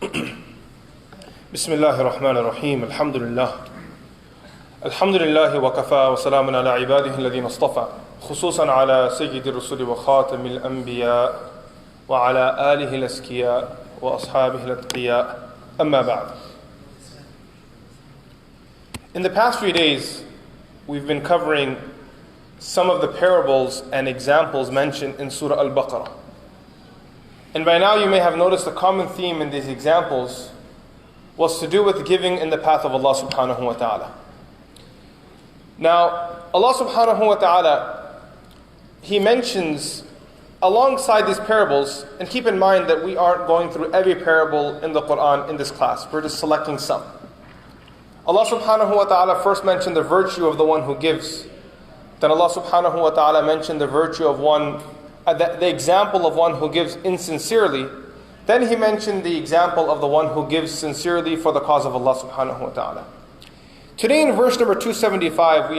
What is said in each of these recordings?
بسم الله الرحمن الرحيم الحمد لله الحمد لله وكفى وسلام على عباده الذين اصطفى خصوصا على سيد الرسل وخاتم الأنبياء وعلى آله الأزكياء وأصحابه الأتقياء أما بعد. In the past few days, we've been covering some of the parables and examples mentioned in Surah Al-Baqarah. And by now you may have noticed the common theme in these examples was to do with giving in the path of Allah subhanahu wa ta'ala. Now, Allah subhanahu wa ta'ala, He mentions alongside these parables, and keep in mind that we aren't going through every parable in the Quran in this class, we're just selecting some. Allah subhanahu wa ta'ala first mentioned the virtue of the one who gives. Then Allah subhanahu wa ta'ala mentioned the virtue of one, the example of one who gives insincerely. Then He mentioned the example of the one who gives sincerely for the cause of Allah subhanahu wa ta'ala. Today in verse number 275,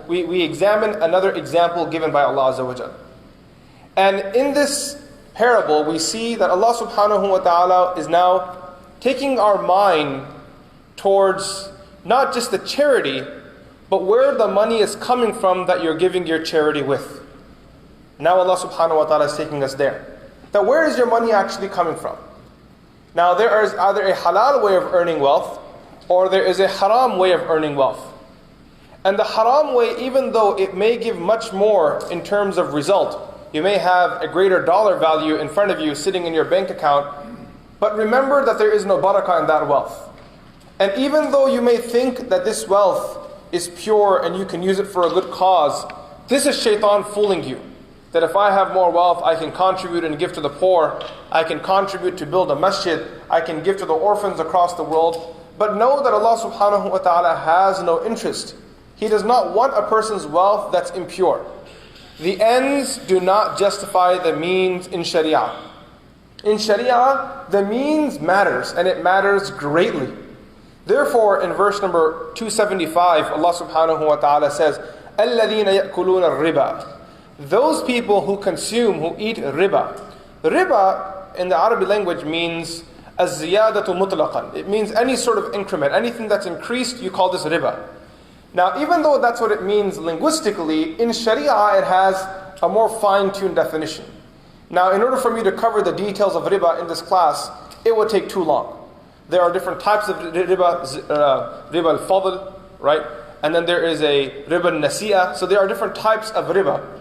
we examine another example given by Allah Azza wa Jal. And in this parable, we see that Allah subhanahu wa ta'ala is now taking our mind towards not just the charity, but where the money is coming from that you're giving your charity with. Now Allah subhanahu wa ta'ala is taking us there. That where is your money actually coming from? Now there is either a halal way of earning wealth, or there is a haram way of earning wealth. And the haram way, even though it may give much more in terms of result, you may have a greater dollar value in front of you sitting in your bank account, but remember that there is no barakah in that wealth. And even though you may think that this wealth is pure and you can use it for a good cause, this is shaitan fooling you. That if I have more wealth, I can contribute and give to the poor, I can contribute to build a masjid, I can give to the orphans across the world. But know that Allah subhanahu wa ta'ala has no interest. He does not want a person's wealth that's impure. The ends do not justify the means in Sharia. In Sharia, the means matters, and it matters greatly. Therefore, in verse number 275, Allah subhanahu wa ta'ala says, الَّذِينَ يَأْكُلُونَ الرِّبَى. Those people who consume, who eat riba. Riba in the Arabic language means az-ziyadatu mutlaqan. It means any sort of increment, anything that's increased, you call this riba. Now, even though that's what it means linguistically, in Sharia it has a more fine-tuned definition. Now, in order for me to cover the details of riba in this class, it would take too long. There are different types of riba, riba al-fadl, right? And then there is a riba al-nasi'a. So there are different types of riba.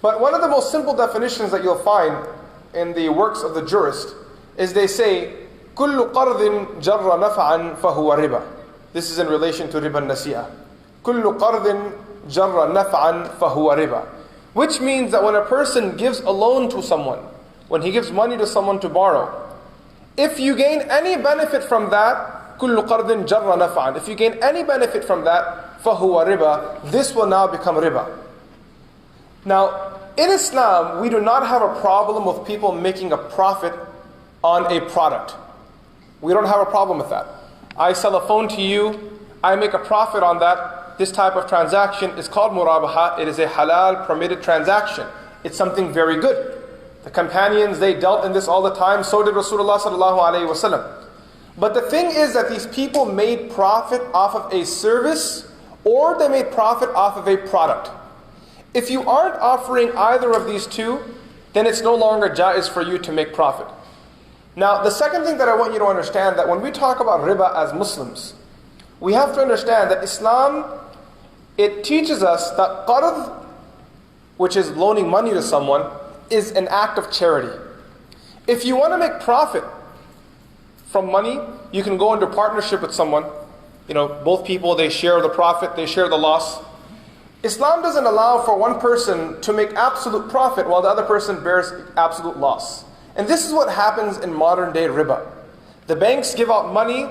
But one of the most simple definitions that you'll find in the works of the jurist is they say, كُلُّ قَرْضٍ جَرَّ نَفْعًا فَهُوَ رِبَى. This is in relation to riba al-nasi'a. كُلُّ قَرْضٍ جَرَّ نَفْعًا فَهُوَ رِبَى. Which means that when a person gives a loan to someone, when he gives money to someone to borrow, if you gain any benefit from that, كُلُّ قَرْضٍ جَرَّ نَفْعًا. If you gain any benefit from that, فَهُوَ رِبَى. This will now become riba. Now, in Islam, we do not have a problem with people making a profit on a product. We don't have a problem with that. I sell a phone to you, I make a profit on that. This type of transaction is called murabaha. It is a halal permitted transaction. It's something very good. The companions, they dealt in this all the time. So did Rasulullah sallallahu alaihi wasallam. But the thing is that these people made profit off of a service, or they made profit off of a product. If you aren't offering either of these two, then it's no longer jaiz for you to make profit. Now, the second thing that I want you to understand, that when we talk about riba as Muslims, we have to understand that Islam, it teaches us that qard, which is loaning money to someone, is an act of charity. If you want to make profit from money, you can go into partnership with someone. Both people, they share the profit, they share the loss. Islam doesn't allow for one person to make absolute profit while the other person bears absolute loss. And this is what happens in modern day riba. The banks give out money,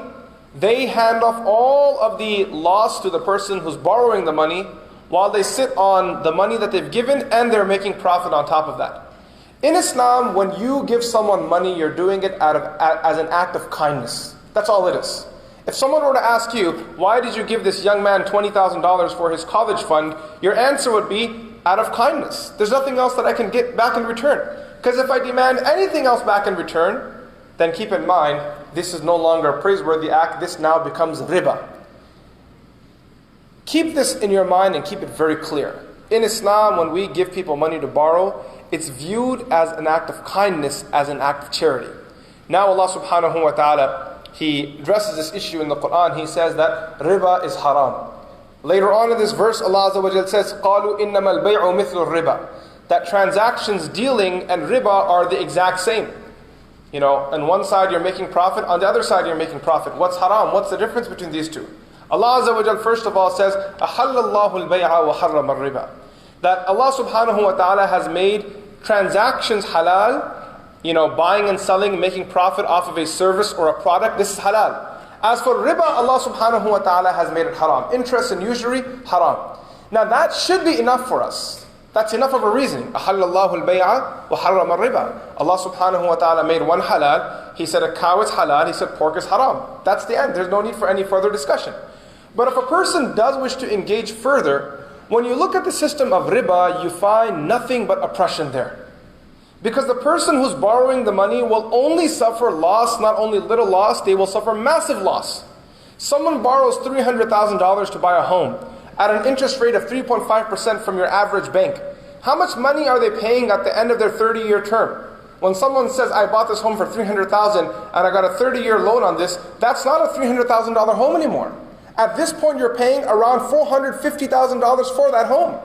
they hand off all of the loss to the person who's borrowing the money, while they sit on the money that they've given and they're making profit on top of that. In Islam, when you give someone money, you're doing it as an act of kindness. That's all it is. If someone were to ask you, why did you give this young man $20,000 for his college fund? Your answer would be, out of kindness. There's nothing else that I can get back in return. Because if I demand anything else back in return, then keep in mind, this is no longer a praiseworthy act, this now becomes riba. Keep this in your mind and keep it very clear. In Islam, when we give people money to borrow, it's viewed as an act of kindness, as an act of charity. Now Allah subhanahu wa ta'ala, He addresses this issue in the Quran. He says that riba is haram. Later on in this verse, Allah Azza wa Jal says, قَالُوا إِنَّمَا الْبَيْعُ مِثْلُ الرِّبَى. That transactions, dealing, and riba are the exact same. You know, on one side you're making profit, on the other side you're making profit. What's haram? What's the difference between these two? Allah Azza wa Jal first of all says, أَحَلَّ اللَّهُ الْبَيْعَ وَحَرَّمَ الرِّبَى. That Allah subhanahu wa ta'ala has made transactions halal, you know, buying and selling, making profit off of a service or a product, this is halal. As for riba, Allah subhanahu wa ta'ala has made it haram. Interest and usury, haram. Now that should be enough for us. That's enough of a reason. أَحَلَّ اللَّهُ الْبَيْعَ وَحَرَّمَ الرِّبَى. Allah subhanahu wa ta'ala made one halal. He said a cow is halal. He said pork is haram. That's the end. There's no need for any further discussion. But if a person does wish to engage further, when you look at the system of riba, you find nothing but oppression there. Because the person who's borrowing the money will only suffer loss, not only little loss, they will suffer massive loss. Someone borrows $300,000 to buy a home at an interest rate of 3.5% from your average bank. How much money are they paying at the end of their 30-year term? When someone says, I bought this home for $300,000 and I got a 30-year loan on this, that's not a $300,000 home anymore. At this point, you're paying around $450,000 for that home.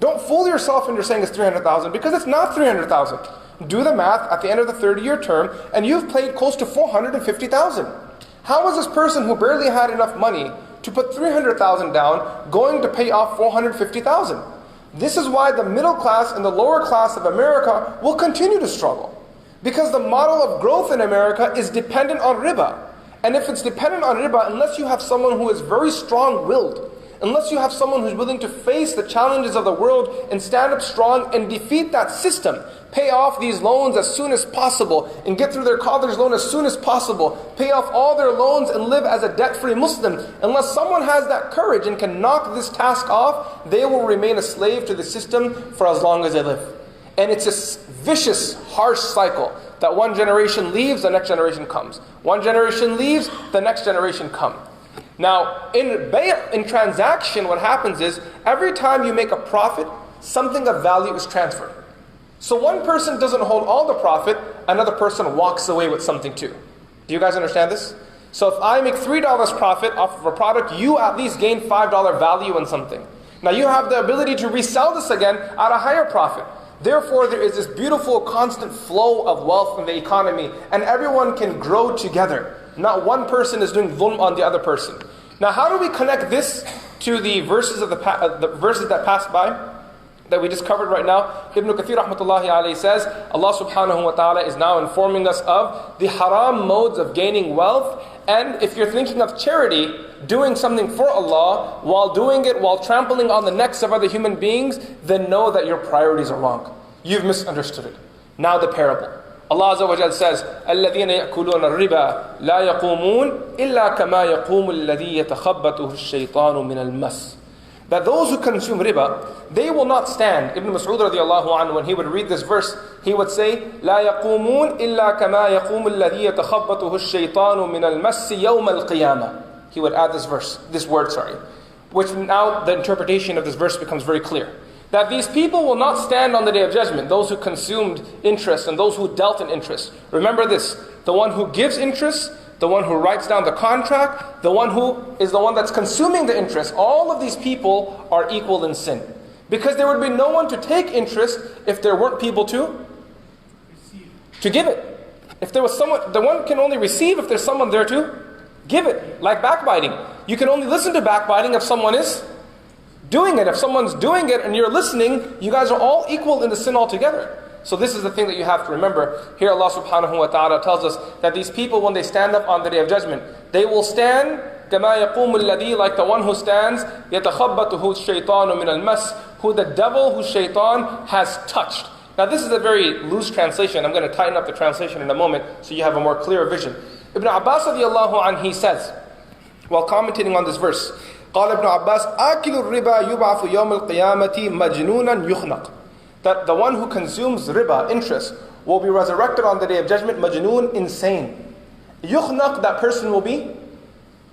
Don't fool yourself into saying it's $300,000 because it's not $300,000. Do the math at the end of the 30-year term and you've paid close to $450,000. How is this person who barely had enough money to put $300,000 down going to pay off $450,000? This is why the middle class and the lower class of America will continue to struggle. Because the model of growth in America is dependent on riba. And if it's dependent on riba, unless you have someone who is very strong-willed, unless you have someone who's willing to face the challenges of the world and stand up strong and defeat that system, pay off these loans as soon as possible and get through their college loan as soon as possible, pay off all their loans and live as a debt-free Muslim, unless someone has that courage and can knock this task off, they will remain a slave to the system for as long as they live. And it's a vicious, harsh cycle that one generation leaves, the next generation comes. One generation leaves, the next generation comes. Now, in transaction, what happens is, every time you make a profit, something of value is transferred. So one person doesn't hold all the profit, another person walks away with something too. Do you guys understand this? So if I make $3 profit off of a product, you at least gain $5 value in something. Now you have the ability to resell this again at a higher profit. Therefore, there is this beautiful constant flow of wealth in the economy, and everyone can grow together. Not one person is doing dhulm on the other person. Now, how do we connect this to the verses of the verses that passed by, that we just covered right now? Ibn Kathir rahmatullahi alayhi says, Allah subhanahu wa ta'ala is now informing us of the haram modes of gaining wealth. And if you're thinking of charity, doing something for Allah, while doing it, while trampling on the necks of other human beings, then know that your priorities are wrong. You've misunderstood it. Now the parable. Allah Azza wa Jal says, الَّذِينَ يَأْكُلُونَ الرِّبَا لَا يَقُومُونَ إِلَّا كَمَا يَقُومُ الَّذِي يَتَخَبَّطُهُ الشَّيْطَانُ مِنَ الْمَسِّ. That those who consume riba, they will not stand. Ibn Mas'ud radiallahu anhu, when he would read this verse, he would say, لَا يَقُومُونَ إِلَّا كَمَا يَقُومُ الَّذِي يَتَخَبَّطُهُ الشَّيْطَانُ مِنَ الْمَسِّ يَوْمَ الْقِيَامَةِ. He would add this word, which now the interpretation of this verse becomes very clear. That these people will not stand on the Day of Judgment, those who consumed interest and those who dealt in interest. Remember this, the one who gives interest, the one who writes down the contract, the one who is the one that's consuming the interest, all of these people are equal in sin. Because there would be no one to take interest if there weren't people to give it. If there was someone, the one can only receive if there's someone there to give it. Like backbiting. You can only listen to backbiting if someone is doing it. If someone's doing it and you're listening, you guys are all equal in the sin altogether. So this is the thing that you have to remember. Here Allah subhanahu wa ta'ala tells us that these people, when they stand up on the Day of Judgment, they will stand كَمَا يَقُومُ الَّذِي, like the one who stands يَتَخَبَّتُهُ الشَّيْطَانُ مِنَ الْمَسِّ, who the devil, who shaitan has touched. Now this is a very loose translation. I'm going to tighten up the translation in a moment so you have a more clear vision. Ibn Abbas radiallahu anhu, he says, while commentating on this verse, قال ابن عباس آكل الربا يبعث يوم القيامة مجنونا يخنق. That the one who consumes riba, interest, will be resurrected on the Day of Judgment, majnoon, insane. Yukhnaq, that person will be,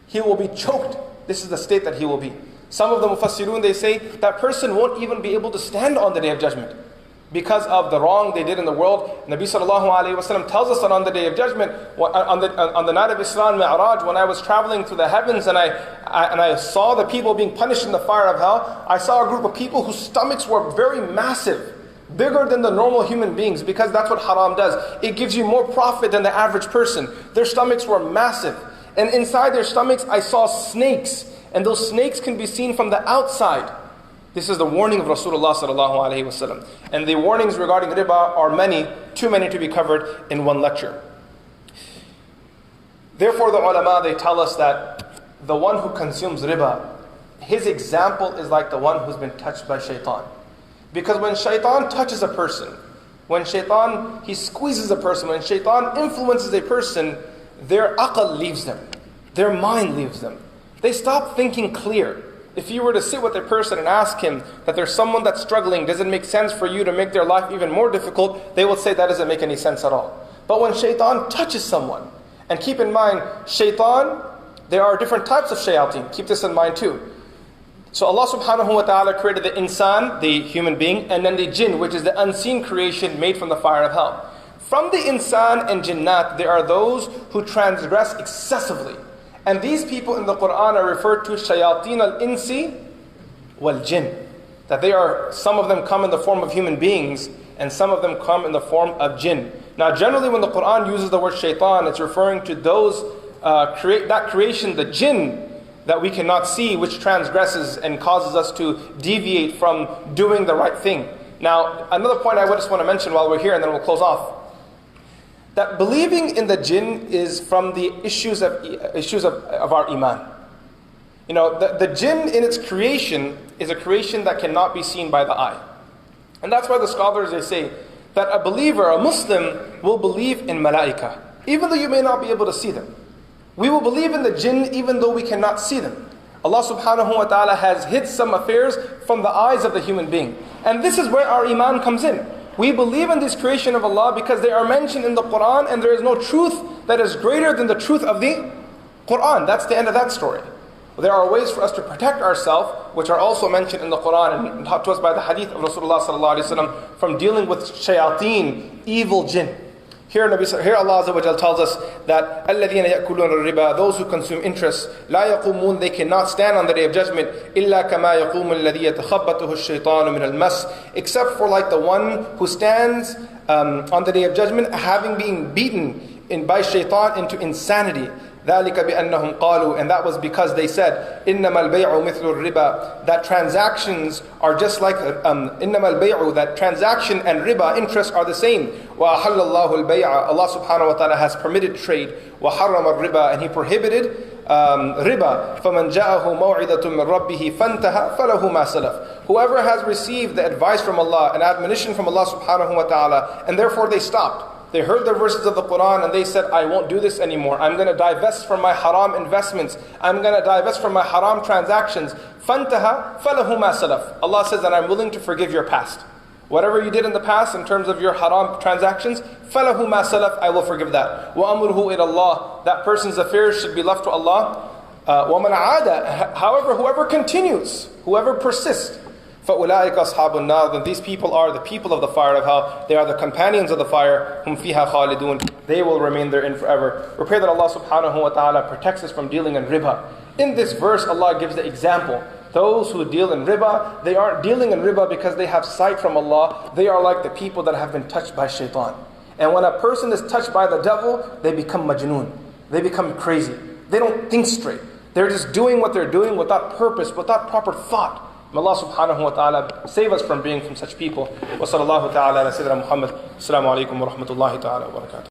he will be choked. This is the state that he will be. Some of the mufassirun, they say, that person won't even be able to stand on the Day of Judgment because of the wrong they did in the world. Nabi sallallahu alayhi wa tells us that on the Day of Judgment, on the night of Isra Mi'raj, when I was traveling through the heavens and I saw the people being punished in the fire of hell, I saw a group of people whose stomachs were very massive, bigger than the normal human beings, because that's what haram does. It gives you more profit than the average person. Their stomachs were massive. And inside their stomachs, I saw snakes. And those snakes can be seen from the outside. This is the warning of Rasulullah sallallahu alaihi wasallam. And the warnings regarding riba are many, too many to be covered in one lecture. Therefore, the ulama, they tell us that the one who consumes riba, his example is like the one who's been touched by shaitan. Because when shaitan touches a person, when shaitan, he squeezes a person, when shaitan influences a person, their aql leaves them. Their mind leaves them. They stop thinking clear. If you were to sit with a person and ask him that there's someone that's struggling, does it make sense for you to make their life even more difficult? They will say that doesn't make any sense at all. But when shaitan touches someone, and keep in mind, shaitan, there are different types of shayateen. Keep this in mind too. So Allah subhanahu wa ta'ala created the insan, the human being, and then the jinn, which is the unseen creation made from the fire of hell. From the insan and jinnat, there are those who transgress excessively. And these people in the Quran are referred to shayateen al-insi wal-jinn. That they are, some of them come in the form of human beings, and some of them come in the form of jinn. Now generally when the Quran uses the word shaitan, it's referring to those, that creation, the jinn, that we cannot see, which transgresses and causes us to deviate from doing the right thing. Now, another point I just want to mention while we're here, and then we'll close off. That believing in the jinn is from the issues of our iman. You know, the jinn in its creation is a creation that cannot be seen by the eye. And that's why the scholars, they say that a believer, a Muslim, will believe in malaika, even though you may not be able to see them. We will believe in the jinn even though we cannot see them. Allah subhanahu wa ta'ala has hid some affairs from the eyes of the human being. And this is where our iman comes in. We believe in this creation of Allah because they are mentioned in the Quran, and there is no truth that is greater than the truth of the Quran. That's the end of that story. There are ways for us to protect ourselves, which are also mentioned in the Quran and taught to us by the hadith of Rasulullah sallallahu alaihi wasallam, from dealing with shayateen, evil jinn. Here Allah Azza wa Jalla tells us that الَّذِينَ يَأْكُلُونَ الرِّبَى, those who consume interest, لَا يَقُومُونَ, they cannot stand on the Day of Judgment, إِلَّا كَمَا يَقُومُ الَّذِي يَتَخَبَّطُهُ الشَّيْطَانُ مِنَ الْمَسِّ, except for like the one who stands on the Day of Judgment having been beaten by shaitan into insanity. ذَلِكَ بِأَنَّهُمْ قَالُوا, and that was because they said, إِنَّمَا الْبَيْعُ مِثْلُ الرِّبَى, that transactions are just like, إِنَّمَا الْبَيْعُ, that transaction and riba, interest are the same. وَأَحَلَّ اللَّهُ الْبَيْعَ, Allah subhanahu wa ta'ala has permitted trade. وَحَرَّمَ الرِّبَى, and He prohibited riba. فَمَنْ جَاءَهُ مَوْعِظَةٌ مِّن رَبِّهِ فَانْتَهَى فَلَهُ مَا سَلَفَ, whoever has received the advice from Allah, an admonition from Allah subhanahu wa ta'ala, and therefore they stopped. They heard the verses of the Quran and they said, I won't do this anymore. I'm going to divest from my haram investments. I'm going to divest from my haram transactions. فَانْتَهَا فَلَهُ مَا سَلَفَ, Allah says that I'm willing to forgive your past. Whatever you did in the past in terms of your haram transactions, فَلَهُ مَا سَلَفَ, I will forgive that. وَأَمْرُهُ إِلَى اللَّهِ, that person's affairs should be left to Allah. وَمَنْ عَادَ, however, whoever continues, whoever persists, فَأُولَٰئِكَ أَصْحَابُ النَّارِ, then these people are the people of the fire of hell. They are the companions of the fire. هُمْ فِيهَا خَالِدُونَ, they will remain therein forever. We pray that Allah subhanahu wa ta'ala protects us from dealing in riba. In this verse, Allah gives the example. Those who deal in riba, they aren't dealing in riba because they have sight from Allah. They are like the people that have been touched by shaitan. And when a person is touched by the devil, they become majnoon. They become crazy. They don't think straight. They're just doing what they're doing without purpose, without proper thought. May Allah subhanahu wa ta'ala save us from being from such people. Wa sallallahu ta'ala ala Sayyidina Muhammad. Assalamu alaikum wa rahmatullahi ta'ala wa barakatuh.